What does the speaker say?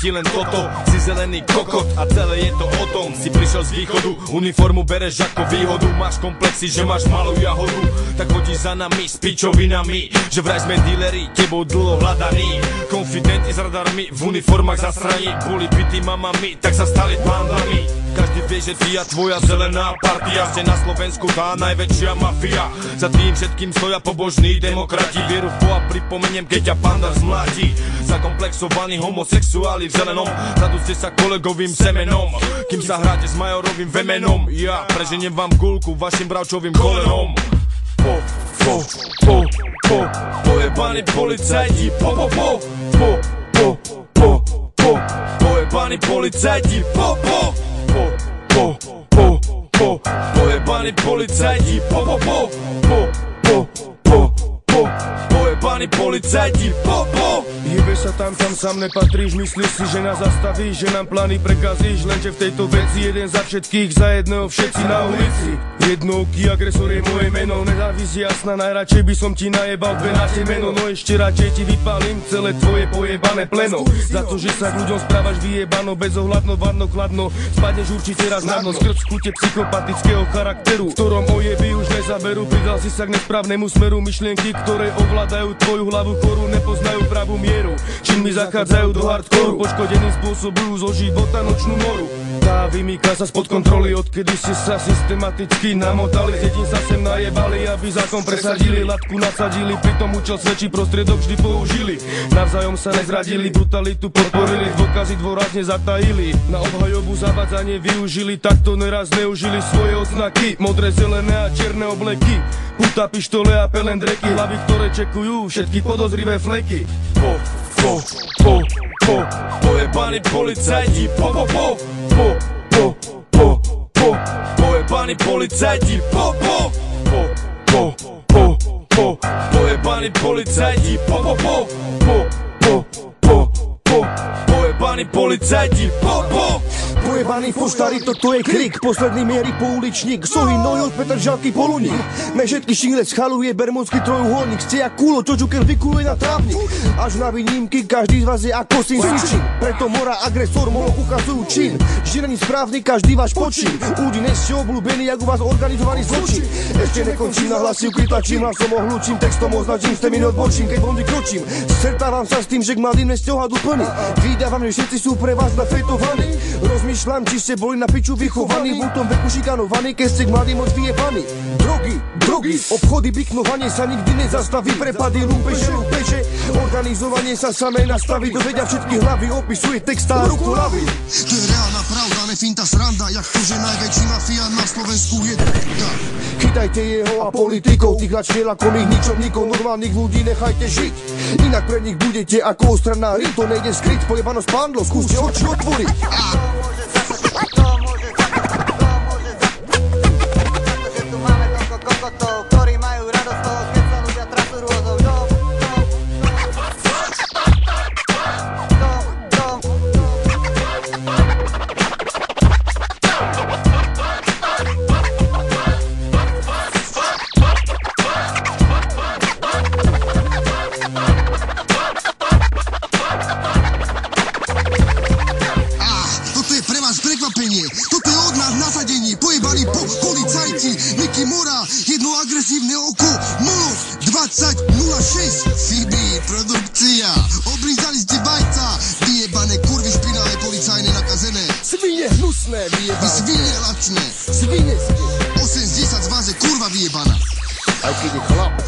ti len toto. Si zelený kokot a celé je to o tom. Si prišiel z východu, uniformu bereš ako výhodu. Máš komplexy, že máš malú jahodu, tak chodíš za nami s pičovinami. Že vraj sme dealeri, tebou dlho hľadaní. Konfidenti s radarmi, v uniformách zastraní. Boli bytí mamami, tak sa stali bandami. Každý vie, že ty a tvoja zelená partia ste na Slovensku tá najväčšia mafia. Za tým všetkým stoja pobožní demokrati. Vieru v Boha pripomeniem, keď ťa panda zmláti. Zakomplexovaní homosexuáli v zelenom, zadúste sa kolegovým semenom. Kým sa hráte s majorovým vemenom, ja preženiem vám gulku vašim bravčovým kolenom. Pojebaní policajti, pojebaní policajti, pojebaní policajti, pojebaní policajti, Jebe sa tam sám nepatríš, myslíš si, že nás zastavíš, že nám plány prekazíš, lenže v tejto veci jeden za všetkých, za jedného všetci na ulici. Jednouký agresor je moje meno, nezávisí jasná, najradšej by som ti najebal dve na temeno, no ešte radšej ti vypálim celé tvoje pojebané pleno. Za to, že sa k ľuďom správaš vyjebano, bezohľadno, vadno, kladno, spadneš určite raz na dno, skrz skute psychopatického charakteru, v ktorom ojeby už nezaberú, pridal si sa k nesprávnemu smeru, myšlienky, ktoré ovládajú tvoju hlavu choru, nepoznajú pravú mieru, čím mi zachádzajú do hardkoru, poškodeným spôsobujú zo života nočnú moru. Tá vymýka sa spod kontroly, odkedy ste sa systematicky namotali, z jedín sa sem najebali, aby zákon presadili, latku nasadili, pritom účel svedčí, prostriedok vždy použili, navzájom sa nezradili, brutalitu podporili, dôkazy dôrazne zatajili, na obhajobu zavadzanie využili, takto neraz neužili svoje odznaky, modré, zelené a čierne obleky, puta, pištole a pelendreky, hlavy, ktoré čekujú všetky podozrivé fleky. Pojebaní policajti, pojebaní policajti, pojebaní policajti, pojebaní policajti, Pojebaný poštári, toto je krik, posledný mierí pouličník, sohy, nojot, Petržalky, Poluník. Mežetky, šílec, chaluje, bermudský trojuholník, ste jak kúlo, čo Joker vykuluje na trávnik. Až na výnimky, každý z vás je ako syn Sičin, preto mora agresor, molo ukazujú čin. Vždy není správny každý váš počin, údy ste obľúbení, jak u vás organizovaný zločin. Ešte nekončím, na hlasivku tlačím, hlasom ohlučím, textom označím, ste mi odbočím, keď vondy kročím. Stretávam sa s tým, že k mladým ste ohľadu plný, vydávam, že všetci sú pre vás nafetovaní. Rozmýšľam, či ste boli na piču vychovaní, v tom veku šikanovaní, keď ste k mladým moc vyjebaní. Drogy, obchody, bliknovanie sa nikdy nezastaví, prepady, lumpeže, organizovanie sa samé nastaví, dovedia všetky hlavy, opisuje text a ruku hlavy. To je reálna pravda, nefinta sranda, jak to, že najväčší mafia na Slovensku je d***a. Chytajte jeho a politikov, tých radšej lakomých ničomníkov, normálnych ľudí nechajte žiť, inak pre nich budete ako ostranná ryb, to nejde skryť, pojebano spandlo, skúste oči otvoriť. Toto je od nás nasadenie, pojebaní policajti, Mickey Mora, jedno agresívne oko, Molo 2006, Fibi, produkcia, oblízali ste vajca, vyjebané kurvy špinavé, policajné nakazené. Svine hnusné vyjebané. Vy svine lačné. Svine ste. 8 z 10 z vás je kurva vyjebaná. Aj keď je chlap.